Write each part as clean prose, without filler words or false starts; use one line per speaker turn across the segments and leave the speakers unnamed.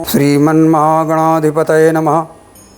श्रीमन्महागणाधिपतये नमः।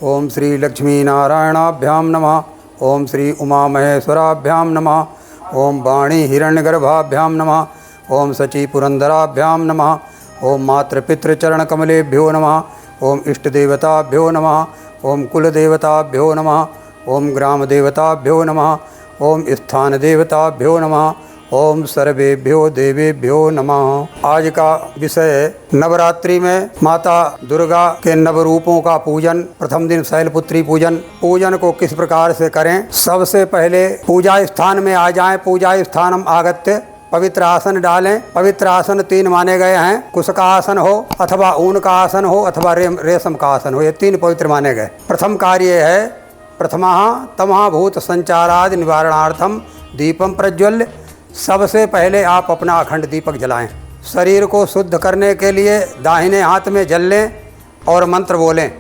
ओम श्री लक्ष्मीनारायणाभ्यां नमः। ओम श्री उमामहेश्वराभ्यां नमः। ओम वाणी हिरण्यगर्भाभ्यां नमः। ओम शची पुरंदराभ्यां नमः। ओम मातृपितृचरणकमलेभ्यो नमः। ओम इष्टदेवताभ्यो नमः। ओम कुलदेवताभ्यो नमः। ओम ग्रामदेवताभ्यो नमः। ओम स्थानदेवताभ्यो नमः। ओम सर्वेभ्यो देवेभ्यो नमः। आज का विषय नवरात्रि में माता दुर्गा के नवरूपों का पूजन। प्रथम दिन शैलपुत्री पूजन। पूजन को किस प्रकार से करें? सबसे पहले पूजा स्थान में आ जाएं। पूजा स्थानम आगत्य पवित्र आसन डालें। पवित्र आसन 3 माने गए हैं। कुश का आसन हो अथवा ऊन का आसन हो अथवा रेशम का आसन हो, ये 3 पवित्र माने गए। प्रथम कार्य है प्रथमः तमः भूत संचारादि निवारणार्थम दीपम प्रज्वल्य। सबसे पहले आप अपना अखंड दीपक जलाएं। शरीर को शुद्ध करने के लिए दाहिने हाथ में जल लें और मंत्र बोलें।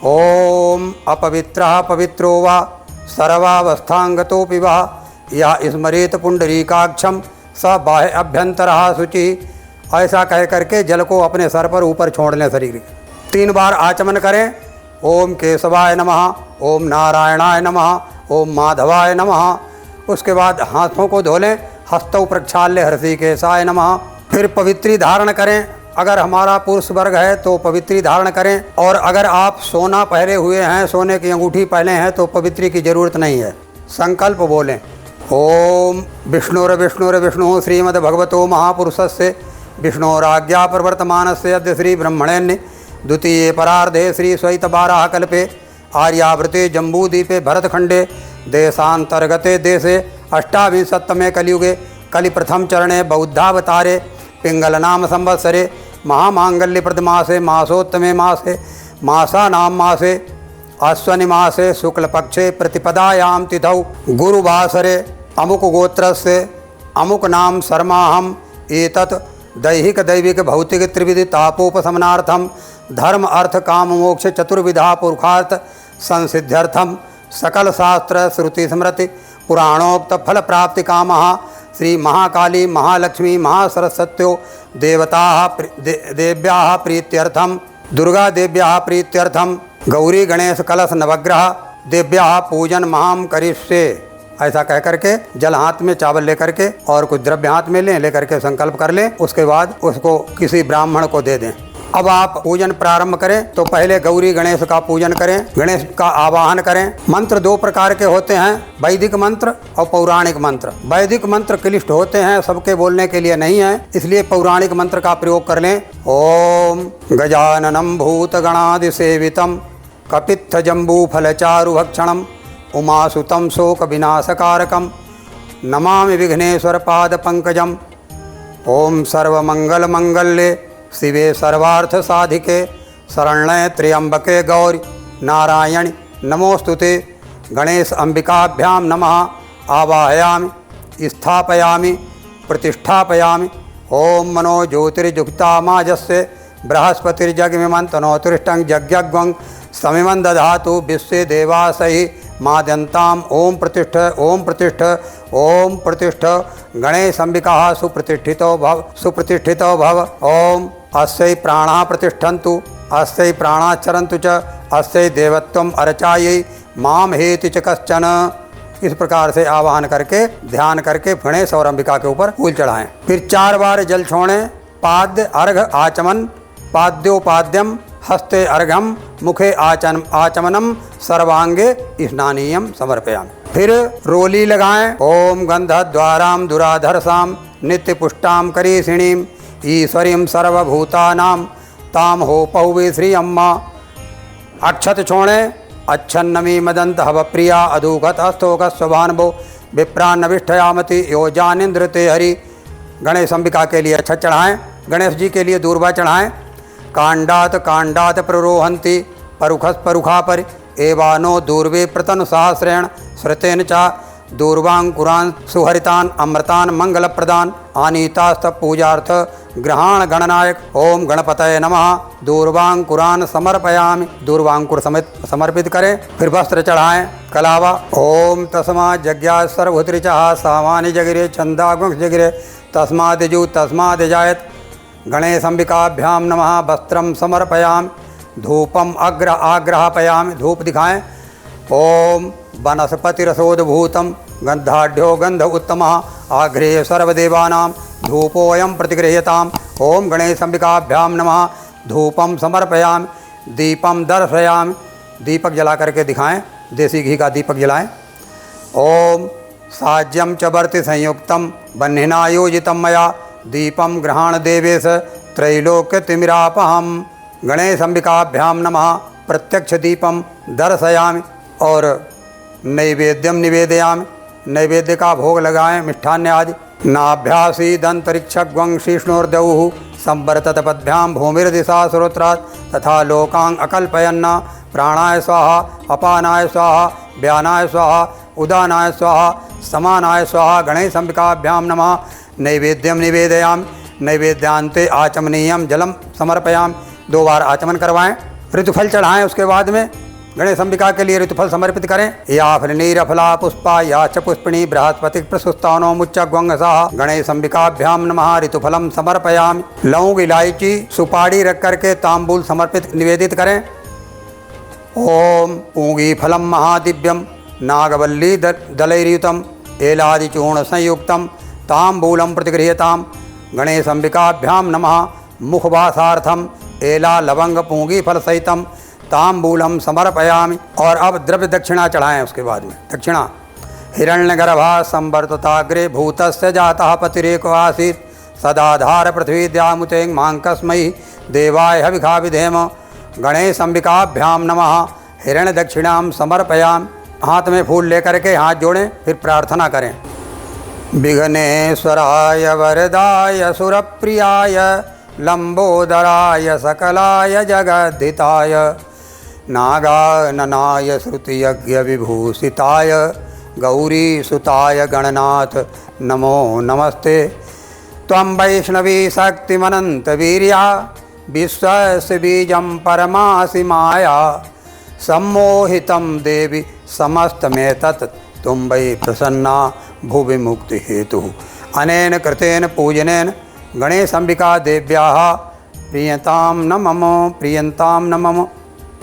ओम अपवित्रः पवित्रो वा सर्वावस्थांगतोऽपि वा या स्मरेत पुंडरीकाक्षम स बाह्य अभ्यंतरः शुचि। ऐसा कह करके जल को अपने सर पर ऊपर छोड़ लें। शरीर के 3 बार आचमन करें। ओम केशवाय नमः, ओम नारायणाय नमः, ओम माधवाय नमः। उसके बाद हाथों को धो लें। हस्तौ प्रक्षाल्य हृषिकेशाय नमः। फिर पवित्री धारण करें। अगर हमारा पुरुष वर्ग है तो पवित्री धारण करें, और अगर आप सोना पहने हुए हैं, सोने की अंगूठी पहने हैं, तो पवित्री की जरूरत नहीं है। संकल्प बोलें। ओम विष्णुर्विष्णुर्विष्णु श्रीमद्भगवतो महापुरुषस्य विष्णोराज्ञा प्रवर्तमानस्य अद्य श्री ब्रह्मण्य द्वितीये परार्धे श्री श्वैतवाराह कल्पे आर्यावृते जम्बूद्वीपे भरतखंडे देशांतर्गते देशे 28वें कलियुगे कलि प्रथम चरणे बौद्धावतारे पिंगल नाम संवत्सरे महामांगल्य प्रदमासे मासोत्तमे मासे मासानां मासे अश्वनि मासे शुक्लपक्षे प्रतिपदायां तिथौ गुरुवासरे अमुक गोत्रस्य अमुक नाम शर्माहम एतत् दैहिक दैविक भौतिक त्रिविध तापोपशमनार्थम धर्म अर्थ काम मोक्ष चतुर्विधा पुरुषार्थ संसिद्ध्यर्थम सकल शास्त्र श्रुति स्मृति पुराणोक्त फल प्राप्ति कामः श्री महाकाली महालक्ष्मी महासरस्वत्यो देव्याः प्रीत्यर्थम दुर्गा देव्याः प्रीत्यर्थम गौरी गणेश कलश नवग्रह देव्याः पूजन महाम करिष्ये। ऐसा कह करके जल हाथ में चावल लेकर के और कुछ द्रव्य हाथ में लेकर के संकल्प कर लें। उसके बाद उसको किसी ब्राह्मण को दे दें। अब आप पूजन प्रारंभ करें तो पहले गौरी गणेश का पूजन करें, गणेश का आवाहन करें। मंत्र 2 प्रकार के होते हैं, वैदिक मंत्र और पौराणिक मंत्र। वैदिक मंत्र क्लिष्ट होते हैं, सबके बोलने के लिए नहीं है, इसलिए पौराणिक मंत्र का प्रयोग कर लें। ओम गजाननम भूतगणादिसेवितम कपित्थ जम्बूफलचारुभक्षणम उमासुतं शोक विनाशकारकम नमामि विघ्नेश्वर पाद पंकजम। ओम सर्वमंगल मंगल्ये शिवे सर्वार्थ साधिके शरण्ये त्र्यंबके गौरी नारायणि नमोस्तुते। गणेश अंबिकाभ्यां नमः आवाहयामि स्थापयामि प्रतिष्ठापयामि। ओम मनो ज्योतिर्जुक्तामाजस्य बृहस्पतिर्जगमिमन्तनोतुष्टं जज्ञग्वं समिमं दधातु विश्वे देवासहि माद्यन्ताम्। ओम प्रतिष्ठ ओम प्रतिष्ठ ओम प्रतिष्ठ। गणेश अंबिका सुप्रतिष्ठितो भव। ओम अस्यै प्राणा प्रतिष्ठन्तु अस्यै प्राणाचरन्तु च अस्यै देवत्वम अर्चायै माम हेति च कश्चन। इस प्रकार से आवाहन करके ध्यान करके गणेश और अंबिका के ऊपर फूल चढ़ाएं। फिर 4 बार जल छोड़ें। पाद्य अर्घ आचमन पाद्योपाद्यम हस्ते अर्घम मुखे आचमनम सर्वांगे स्नानीयम समर्पयामि। फिर रोली लगाएं। ओम गंधद्वारां दुराधरसां नित्य पुष्टां करीषिणीं ईश्वरीं सर्वभूतानां ताम हो पहुवे श्री अम्मा। अक्षत छोड़ें। अच्छन्नमी मदंत हवप्रिया अधुगत अस्तोक स्वभानुभो विप्रान्नविष्ठयामति योजानिंद्र ते हरि। गणेश अंबिका के लिए अक्षत चढ़ाएं। गणेश जी के लिए दूर्वा चढ़ाएं। कांडात प्ररोहंती परुखस परुखा पर एवानो दूर्वे प्रतन सहस्रेण श्रुतेन चा दूर्वांकुरान सुहरितान अमृतान मंगल प्रदान आनीतास्त पूजार्थ ग्रहण गणनायक। ओम गणपतये नमः। दूर्वांकुरान समर्पयामि। दूर्वांकुर समर्पित करें। फिर वस्त्र चढ़ाएं। कलावा। ओम तस्मा जज्ञा सर्वभूतरिचः सामान्य जगिरे छंदागुंस जगिरे तस्मादिजु तस्मादिजायत गणेशंबिकाभ्याम नमः। वस्त्रम समर्पयामि, धूपम आग्रापयामि, धूप दिखाएं। ओम वनस्पतिरसोद्भूतं गंधाढ्यो गंध उत्तमः आघ्रे सर्वदेवानां धूपोऽयं प्रतिगृह्यताम्। ओम गणेशंबिकाभ्याम नमः। धूपम समर्पयामि, दीपम दर्शयामि, दीपक जला करके दिखाएं, देसी घी का दीपक जलाएं। ओम साज्यम च वर्ति संयुक्तं बह्निना योजितं मया दीपम गृहाण देवेश त्रैलोक्यतिमिरापहम्। गणेशंबिकाभ्याम नमः। प्रत्यक्ष दीपम दर्शयामि और नैवेद्यम निवेदयामि, नैवेद्य का भोग लगाएं, मिष्ठान्य आदि। नाभ्यासीदंतरिक्षग्वं शीष्णोर्दौः संवर्तत भूमिर्दिशा सुरोत्रात् तथा लोकांग अकल्पयन्ना प्राणाय स्वाहा अपानाय स्वाहा व्यानाय स्वाहा उदानाय स्वाहा समानाय स्वाहा। गणेशंबिकाभ्याम नमः। नैवेद्यम निवेदयामि, नैवेद्यांते आचमनीयम जलम समर्पयामि, 2 बार आचमन करवाएं। ऋतुफल चढ़ाएं, उसके बाद में गणेशंबिका के लिए ऋतुफल समर्पित करें। या फलनीरफला पुष्पा या च पुष्पिणी बृहस्पति प्रसुस्तानो मुच्चग्वंगसाः। गणेशंबिकाभ्याम नमः। ऋतुफलम समर्पयामि। लौंग इलायची सुपारी रख करके तांबूल समर्पित निवेदित करें। ओम पूंगी फलम महादिव्यम नागवल्ली दलैर्युतम एलादिचूर्ण संयुक्तम तांबूलम प्रतिगृह्यताम्। गणेशंबिकाभ्याम नमः। मुखवासार्थम एला लवंग पूंगी फल सहितम तांबूलम समर्पयामि। और अब द्रव्य दक्षिणा चढ़ाएं। उसके बाद में दक्षिणा हिरण्यगर्भा संवर्तताग्रे भूतस्य जातः पतिरेको आसीत् सदाधार पृथ्वी द्यामुतें मांकस्मै देवाय हविखा विधेम। गणेशंबिकाभ्याम नमः। हिरण्य दक्षिणाम समर्पयामि। हाथ में फूल लेकर के हाथ जोड़ें, फिर प्रार्थना करें। विघ्नेश्वराय वरदाय सुरप्रियाय लंबोदराय सकलाय जगद्धिताय नागाननाय श्रुतियज्ञ विभूषिताय गौरीसुताय गणनाथ नमो नमस्ते। त्वं वैष्णवी शक्तिमनन्तवीर्या विश्वस्य बीजं परमासि माया सम्मोहितं देवी समस्तमेतत् तुम वै प्रसन्ना भुवि मुक्ति हेतु। अनेन कृतेन पूजनेन गणेशंबिका देव्याः प्रियताम न मम प्रियंताम न मम।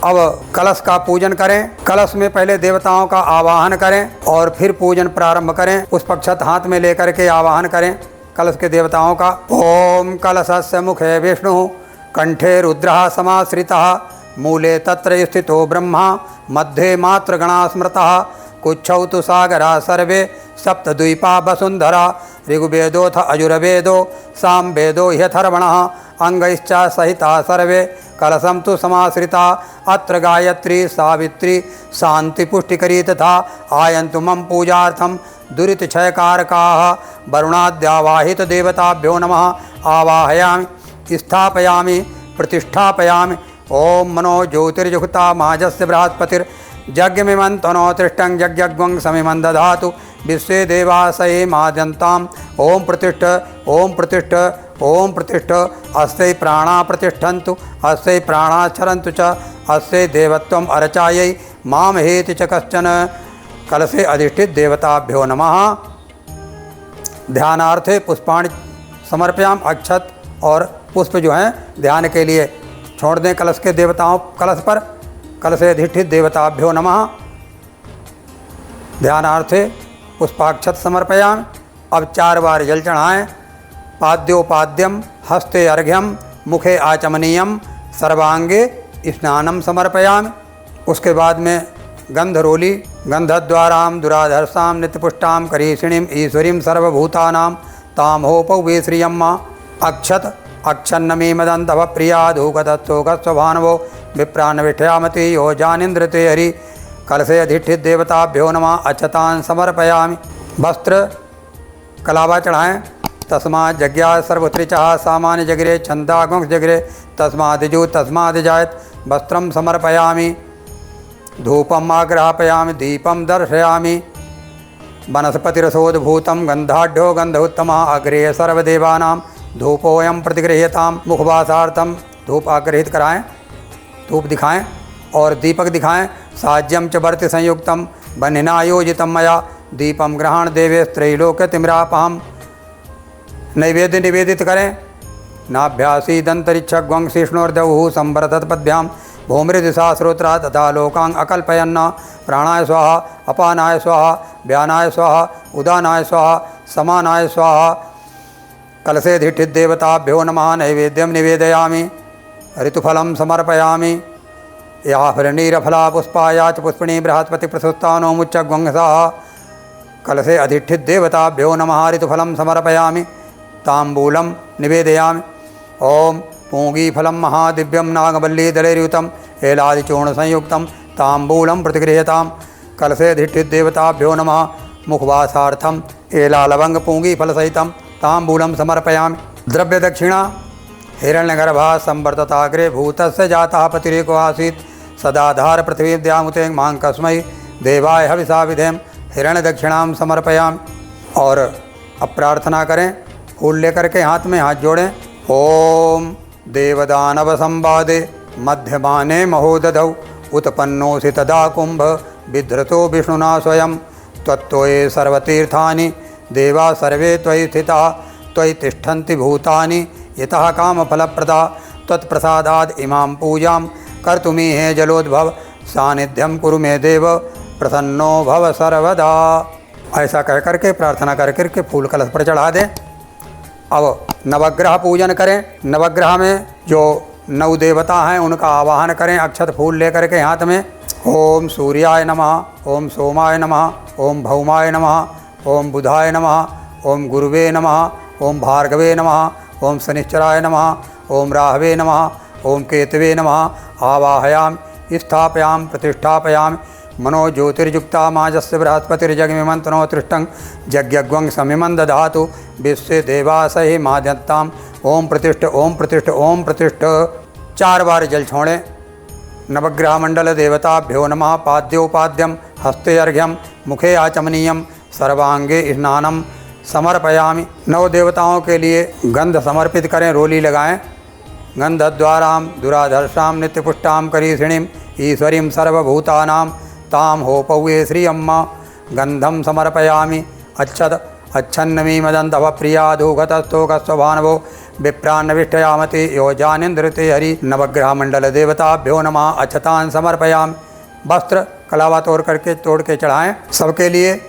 अब कलश का पूजन करें। कलश में पहले देवताओं का आवाहन करें और फिर पूजन प्रारंभ करें। पुष्पक्षत हाथ में लेकर के आवाहन करें कलश के देवताओं का। ओम कलशस्य मुखे विष्णु कंठे रुद्रः समाश्रितः मूले तत्र स्थितो ब्रह्मा मध्ये मात्र गणा स्मृतः कुच्छौ तु सागरा सर्वे सप्तद्वीपा वसुंधरा ऋग्वेदोऽथ अजुर्वेदो सामवेदो ह्यथर्वणः अंगैश्च सहिता सर्वे कलशं तु समाश्रिता अत्र गायत्री सावित्री शांतिपुष्टिकरी तथा आयन्तु मम पूजार्थं दुरितक्षयकारकाः वरुणाद्यावाहित देवताभ्यो नमः। आवाहयामि स्थापयामि प्रतिष्ठापयामि। ओम मनो ज्योतिर्जुहुता माजस्य बृहस्पतिर्यज्ञमिमन्तनो तिष्ठं यज्ञग्वं समिमं दधातु विश्वे देवासये माद्यन्ताम्। ओम प्रतिष्ठ ओम प्रतिष्ठ ओम प्रतिष्ठ अस्यै प्राणा प्रतिष्ठन्तु अस्यै प्राणा क्षरन्तु च अस्यै देवत्वम् अर्चायै माम हेति च कश्चन। कलशे अधिष्ठित देवताभ्यो नमः। ध्यानार्थे पुष्पाणि समर्पयाम। अक्षत और पुष्प जो हैं ध्यान के लिए छोड़ दें कलश के देवताओं कलश पर। कलशे अधिष्ठित देवताभ्यो नमः। ध्यानार्थे पुष्पाक्षत समर्पयाम। अब 4 बार जल चढ़ाएं। पाद्योपाद्यम हस्ते अर्घ्यम मुखे आचमनीयम सर्वांगे स्नानम समर्पयामि। उसके बाद में गंधरोली गंधद्वाराम दुराधर्षाम नित्यपुष्टाम करीषिणीम ईश्वरीम सर्वभूतानां तामहोपौ वेश्रियम्मा। अक्षत अक्षन्नमी मदंतभ प्रिया धूकतत्सोकस्वभानवो विप्रान्विष्ठयामति यो जानिन्द्र ते हरि। कलशे अधिष्ठित देवताभ्यो नमः। अक्षतान् समर्पयामि। वस्त्र कलावा चढ़ाएं। तस्मात् जज्ञा सर्वत्रिचः सामान्य जगरे छन्दागुंस जगरे तस्मादिजु तस्मादिजायत। वस्त्रं समर्पयामि। धूपम् आग्रापयामि। दीपं दर्शयामि। वनस्पतिरसोद्भूतं गन्धाढ्यो गन्ध उत्तमः अग्रे सर्वदेवानां धूपोऽयं प्रतिगृह्यताम्। मुखवासार्थं धूप आग्रहित कराएं, धूप दिखाएं और दीपक दिखाएं। साज्यम च वर्ति संयुक्तं बह्निना योजितं मया दीपं गृहाण देवे त्रैलोक्यतिमिरापहम्। नैवेद्य निवेदित करें नाभ्यासीदन्तरिक्षग्वंशिष्णोर्दौः संवरतत्पद्भ्यां भूमृदिशा श्रोत्रा तथा लोकांग अकल्पयन्न प्राणाय स्वाहा अपानाय स्वाहा व्यानाय स्वाहा उदानाय स्वाहा समानाय स्वाहा। कलशेधिष्ठिदेवताभ्यो नमः। नैवेद्यं निवेदयामि ऋतुफलं समर्पयामि। याफलनीरफला पुष्पाया च पुष्पिणी बृहस्पति प्रसुस्तानो मुच्चग्वंसः। कलशे अधिष्ठिदेवताभ्यो नमः। ऋतुफलं समर्पयामि ताम्बूलं निवेदयामि। ओम पूगीफलं महादिव्यं नागवल्लीदलैर्युतं एलादिचूर्णसंयुक्तं ताम्बूलं प्रतिगृह्यतां। कलशेधिष्ठिदेवताभ्यो नमः। मुखवासार्थं एलालवंगपूगीफलसहितं ताम्बूलं समर्पयामि। द्रव्यदक्षिणा हिरण्यगर्भा संवर्तताग्रे भूतस्य जातः पतिरेको आसीत् सदाधार पृथ्वीद्यामुते मां कस्मै देवाय हविषा विधेम। हिरण्यदक्षिणां समर्पयामि। और अब प्रार्थना करें, फूल लेकर के हाथ में हाथ जोड़ें। ओम देवदानव संवादे मध्यमाने महोदधौ उत्पन्नोऽसि तदा कुंभ बिधृतो विष्णुना स्वयं। त्वत्त्वये सर्वतीर्थानि देवा सर्वे त्वयि स्थिताः त्वयि तिष्ठन्ति भूतानि यतः कामफलप्रदा। त्वत्प्रसादाद् इमां पूजां कर्तुमीहे जलोद्भव सानिध्यं कुरु मे देव प्रसन्नो भव सर्वदा। ऐसा कह करके प्रार्थना कर करके फूल कलश पर चढ़ा दें। अब नवग्रह पूजन करें। नवग्रह में जो 9 देवता हैं उनका आवाहन करें अक्षत फूल लेकर के हाथ में। ओम सूर्याय नमः, ओम सोमाय नमः, ओम भौमाय नमः, ओम बुधाय नमः, ओम गुरुवे नमः, ओम भार्गवे नमः, ओम शनिश्चराय नमः, ओम राहवे नमः, ओम केतवे नमः। आवाहयामि स्थापयामि प्रतिष्ठापयामि। मनो ज्योतिर्युक्ता माजस्य बृहस्पतिर्जगमिमंत्रो तृष्टं यज्ञग्वं समिमं दधातु विश्वे देवासहि माध्यत्ताम। ओम प्रतिष्ठ ओम प्रतिष्ठ ओम प्रतिष्ठ। 4 बार जल छोड़ें। नवग्रह मंडल देवताभ्यो नमः। पाद्योपाद्यम हस्ते अर्घ्यम मुखे आचमनीयम सर्वांगे स्नानम समर्पयामि। 9 देवताओं के लिए गंध समर्पित करें, रोली लगाएं। गंधद्वारां दुराधर्षां नित्यपुष्टां करीषिणीं ईश्वरीं सर्वभूतानां ताम हो पौये श्री अम्मा। गंधम समर्पयामि। अच्छन्नमी मदंतव प्रियाधूघतस्तोकस्वभानवो विप्रान्नविष्टयामति योजानिंद्रते हरि। नवग्रह मंडल देवताभ्यो नमः। अच्छतान् समर्पयामि। वस्त्र कलावा तोड़ के चढ़ाएं सबके लिए।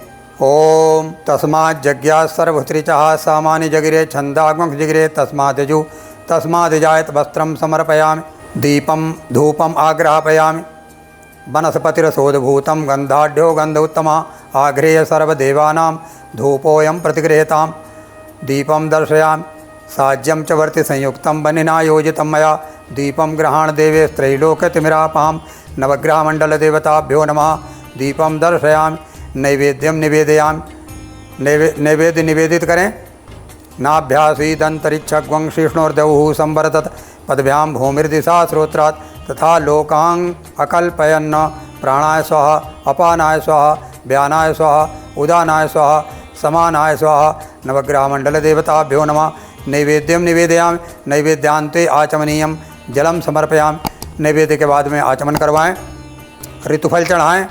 ओम तस्मात् जज्ञा सर्वभूतृचः सामान्य जगिरे छंदाग्मक जिगिरे तस्माद्यजु तस्माद्जायत वस्त्रं समर्पयामि। दीपं धूपम् आग्रापयामि। वनस्पतिरसोद्भूतं गन्धाढ्यो गन्ध उत्तमा आघ्रेय सर्वदेवानां धूपोऽयं प्रतिगृह्यतां। दीपं दर्शयामि। साज्यं च वर्ति संयुक्तं वह्निना योजितं मया। दीपं गृहाण देवेस्त्रैलोक्यतिमिरापां। नवग्रहमण्डलदेवताभ्यो नमः। दीपं दर्शयामि। नैवेद्यं निवेदयामि। नैवेद्य निवेदित करें। नाभ्यासीदन्तरिक्षग्वंशिष्णोर्दौः संवरतत पदभ्यां भूमिर्दिशा श्रोत्रात् तथा लोकांग अकल्पयन्न प्राणाय स्वाहा अपानाय स्वाहा व्यानाय स्वाहा उदानाय स्वाहा समानाय स्वाहा। नवग्रहमण्डल देवताभ्यो नमः। नैवेद्यं निवेदयामि। नैवेद्यांते आचमनीयं जलम समर्पयामि। नैवेद्य के बाद में आचमन करवाएं। ऋतुफल चढ़ाएं।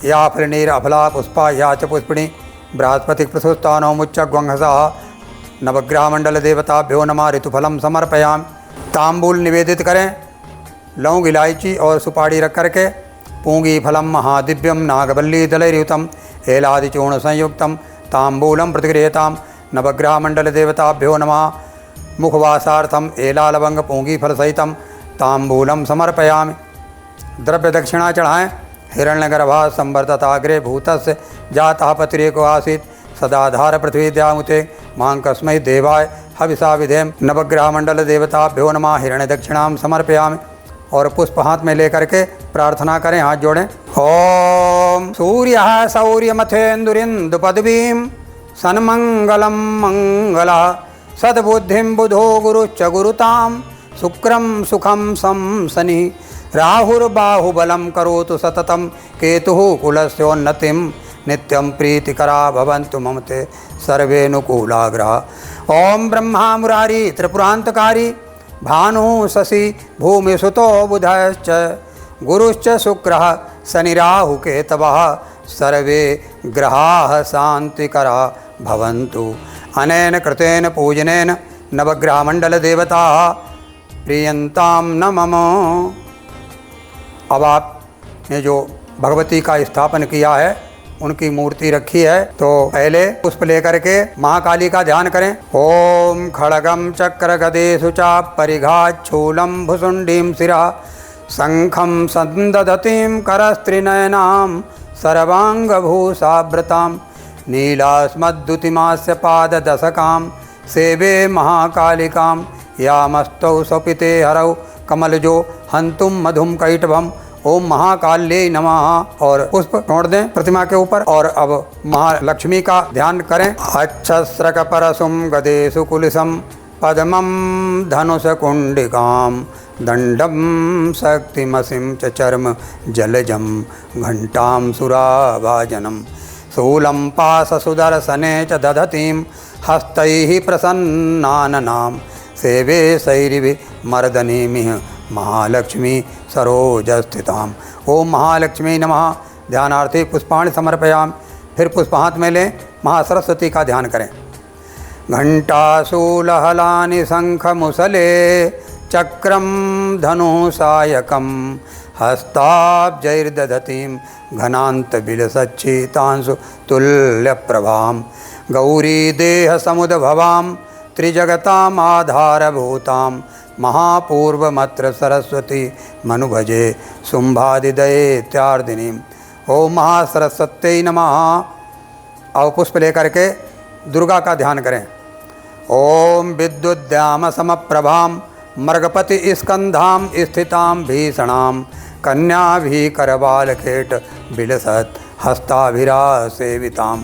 या फलनीर अफला पुष्पा या च पुष्पिणी बृहस्पति प्रसुस्तानो मुच्चग्वंसः। नवग्रहमण्डल देवताभ्यो नमः। ऋतुफलं समर्पयामि। ताम्बूल निवेदित करें। लौंग इलायची और सुपारी रख करके। पूंगी फलम महादिव्यम नागवल्ली दलैर्युतम एलादिचूर्ण संयुक्तम ताम्बूलम प्रतिगृह्यतां। नवग्रहमण्डल देवताभ्यो नमः। मुखवासार्थम एलालवंग पूंगी फल सहितं ताम्बूलम समर्पयामि। द्रव्य दक्षिणा चढ़ाएं। हिरण्यगर्भा संवर्तताग्रे भूतस्य जातः पतिरेको आसीत् सदाधार पृथ्वीद्यामुते मां कस्मै देवाय हविषा विधेम। नवग्रहमण्डल देवताभ्यो नमः। हिरण्यदक्षिणां समर्पयामि। और पुष्प हाथ में लेकर के प्रार्थना करें, हाथ जोड़ें। ओम सूर्यः सौर्यमथेन्दुरिन्दुपदवीं सन्मंगलं मंगला सद्बुद्धिं बुधो गुरुश्च गुरुतां शुक्रं सुखं सं शनिः राहुर्बाहुबलं करोतु सततं केतुः कुलस्योन्नतिं नित्यं प्रीतिकरा भवन्तु मम ते सर्वेऽनुकूलाग्रहा। ओम ब्रह्मा मुरारी त्रिपुरान्तकारी भानु शशि भूमिसुतो बुधश्च गुरुश्च शुक्रः शनिराहुकेतवः सर्वे ग्रहाः शान्तिकरा भवन्तु। अनेन कृतेन पूजनेन नवग्रहमंडल देवता प्रियंताम न मम। अब आपने जो भगवती का स्थापन किया है, उनकी मूर्ति रखी है, तो पहले पुष्प लेकर के महाकाली का ध्यान करें। ओम खड़गम चक्र गदेषु चाप परिघाच्छूलम भुसुंडीम शिरा शंखम संदधतीम करस्त्रिनयनाम सर्वांगभूषाव्रताम नीलास्मद्दुतिमास्य पाददशकाम सेवे महाकालिकाम यामस्तौ स्वपिते हरौ कमलजो हंतुम मधुम कैटभम। ओम महाकाल्यै नमः और पुष्प छोड़ दें प्रतिमा के ऊपर। और अब महालक्ष्मी का ध्यान करें। अच्छस्रक परसुम गदेषु कुलिसम पद्मम धनुष कुंडिकाम दंडम शक्तिमसिं च चर्म जलजम घंटाम सुराभाजनम शूलं पाशसुदर्शने च दधतीं हस्तैः प्रसन्नाननां सेवे शैरिभिर्मर्दनीमिह महालक्ष्मी सरोजस्थिताम्। ओम महालक्ष्मी नमः। ध्यानार्थी पुष्पाणि समर्पयामि। फिर पुष्प हाथ में लें, महासरस्वती का ध्यान करें। घंटाशूलहलानि शंखमुसले चक्रम धनुषायकम हस्ताब्जैर्दधतीं घनान्त बिलसच्चितांशु तुल्यप्रभां गौरी देह समुद्भवां त्रिजगताम् आधारभूतां महापूर्वमत्र सरस्वती मनुभजे शुंभादिदैत्यार्दिनीं। ओम महासरस्वत्यै नमः। अब पुष्प लेकर के दुर्गा का ध्यान करें। ओम विद्युद्याम समप्रभां मर्गपति स्कंधां स्थितां भीषणां कन्याभिकरबालखेट बिलसत् हस्ताभिरासेवितां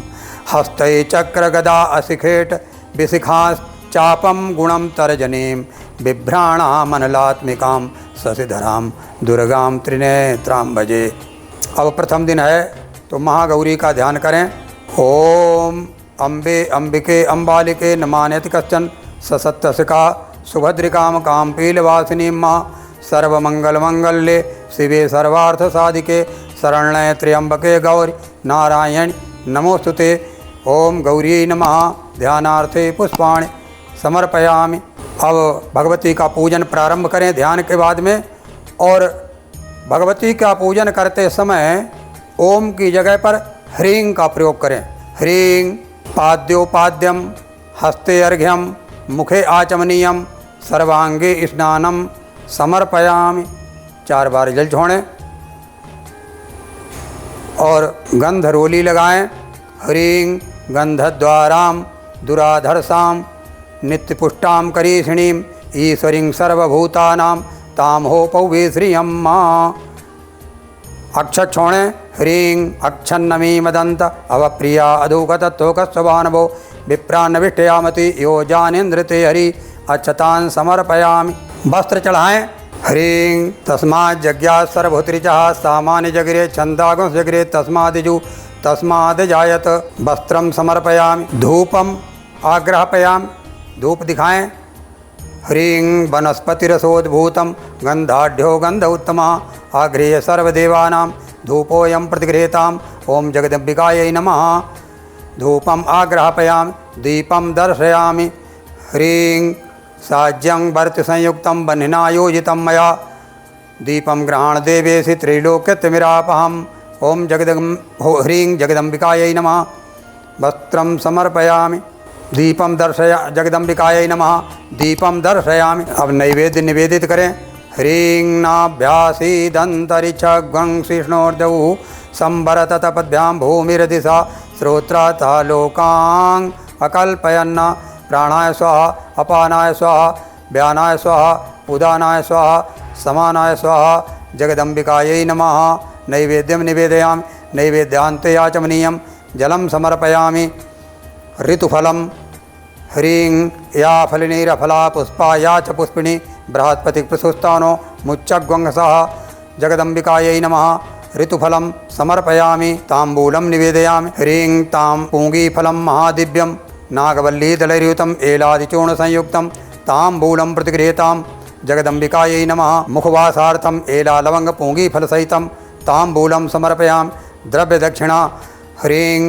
हस्तै चक्रगदा अशिखेट विशिखाश्चापं गुणं तर्जनीं बिभ्राणामनलात्मिकां शशिधरां दुर्गां त्रिनेत्रां भजे। अब प्रथम दिन है तो महागौरी का ध्यान करें। ओम अम्बे अंबिके अम्बालिके नमान्यति कश्चन ससत्यसिका सुभद्रिकाम काम्पीलवासिनीं मां सर्वमंगलमंगल्ये शिवे सर्वार्थ साधिके शरण्ये त्र्यंबके गौरी नारायण नमोस्तुते। ओम गौरी नमः। ध्यानार्थे पुष्पाणि समर्पयामि। अब भगवती का पूजन प्रारंभ करें ध्यान के बाद में। और भगवती का पूजन करते समय ओम की जगह पर ह्रीं का प्रयोग करें। ह्रीं पाद्योपाद्यम हस्ते अर्घ्यम मुखे आचमनीयम सर्वांगे स्नानम समर्पयामि। 4 बार जल छोड़ें और गंधरोली लगाएं। ह्रीं गंधद्वारां दुराधर्षां नित्यपुष्टां करीषिणीं ईश्वरीं सर्वभूतानां तां हो पौवे श्रियं मां। अक्षत छोड़ें। ह्रीं अक्षन्नमी मदंत अवप्रिया अधोगतत्वकस्वानभो विप्रान्नविष्टयामति यो जानेन्द्रते हरि अक्षतान् समर्पयामि। वस्त्र चढ़ाएं। ह्रीं तस्मात् जज्ञात् सर्वभूतरिचः सामान्य जगरे छन्दागुंस जगरे तस्मादिजु तस्माद् जायत। वस्त्रं समर्पयामि। धूपम आग्रहपयामि। धूप दिखाएं। ह्रीं वनस्पतिरसोद्भूतं गन्धाढ्यो गन्ध उत्तमः आगृह्य सर्वदेवानां धूपोऽयं प्रतिगृहीताम्। ओम जगदम्बिकायै नमः। धूपम आग्रहपयामि। दीपं दर्शयामि। ह्रीं साज्यं वर्तसंयुक्तं बह्निना योजितं मया दीपं गृहाण देवेशि त्रैलोक्यतिमिरापहम्। ओम ह्रीं जगदम्बिकायै नमः। वस्त्रं समर्पयामि। दीपम जगदम्बिकायै नमः। दीपम दर्शयामि। अब नैवेद्य निवेदित करें। ह्रीं नाभ्यासीदन्तरिक्षं शिष्णोर्दौ संवरतपद्भ्यां भूमिरदिशा श्रोत्रातः लोकान् अकल्पयन्न प्राणाय स्वाहा अपानाय स्वाहा व्यानाय स्वाहा उदानाय स्वाहा समानाय स्वाहा जगदम्बिकायै नमः। नैवेद्यं निवेदयामि। नैवेद्यान्ते आचमनीयं जलं समर्पयामि। ऋतुफलं ह्रीं या फलिनीरफला पुष्पा या च पुष्पिणी बृहस्पतिप्रसुस्तानो मुच्चग्वंसः जगदम्बिकायै नमः। ऋतुफलं समर्पयामि। ताम्बूलं निवेदयामि। ह्रीं तां पूगीफलं महादिव्यं नागवल्लीदलैर्युतम् एलादिचूर्णसंयुक्तं ताम्बूलं प्रतिगृहीतां जगदम्बिकायै नमः। मुखवासार्थम् एलालवङ्गपूगीफलसहितं ताम्बूलं समर्पयामि। द्रव्यदक्षिणा ह्रीं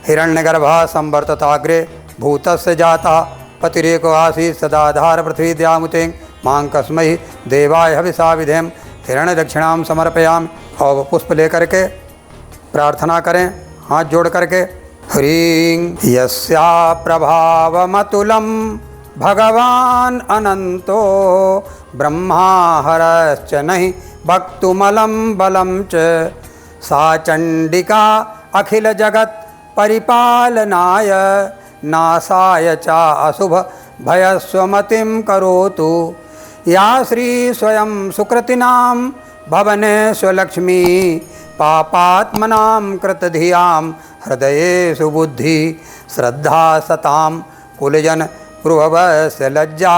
हिरण्यगर्भः संवर्तताग्रे भूतस्य जातः पतिरेको आसीत् सदाधार पृथ्वी द्यामुते मां कस्मै देवाय हविषा विधेम हिरण्य दक्षिणाम समर्पयाम। और पुष्प लेकर के प्रार्थना करें हाथ जोड़ करके। ह्रीं यस्या प्रभावमतुलं भगवान अनंतो ब्रह्मा हरश्च नहि भक्तुमलं बलं च सा चंडिका अखिल जगत परिपालनाय नाशाय च अशुभ भयस्वमतिं करोतु। या श्री स्वयं सुकृतिनां भवने स्वलक्ष्मी पापात्मनां कृतधियां हृदयेषु बुद्धि श्रद्धा सतां कुलजन पुरुभवस्य लज्जा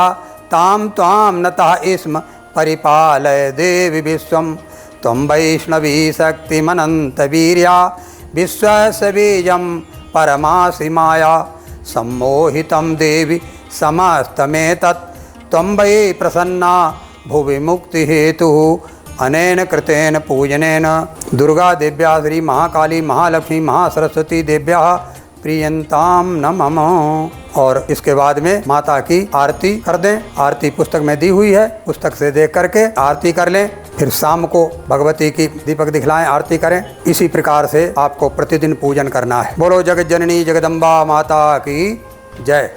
तां त्वां नतः स्म परिपालय देवि विश्वं। त्वं वैष्णवी शक्तिमनन्तवीर्या विश्वस्य बीजं परमासि माया सम्मोहितं देवि समस्तमेतत् त्वं वै प्रसन्ना भुवि मुक्तिहेतुः। अनेन कृतेन पूजनेन दुर्गा देव्या श्री महाकाली महालक्ष्मी महासरस्वती देव्या प्रियंताम नमः। और इसके बाद में माता की आरती कर दें। आरती पुस्तक में दी हुई है, पुस्तक से देख करके आरती कर लें। फिर शाम को भगवती की दीपक दिखलाएं, आरती करें। इसी प्रकार से आपको प्रतिदिन पूजन करना है। बोलो जगत जननी जगदम्बा माता की जय।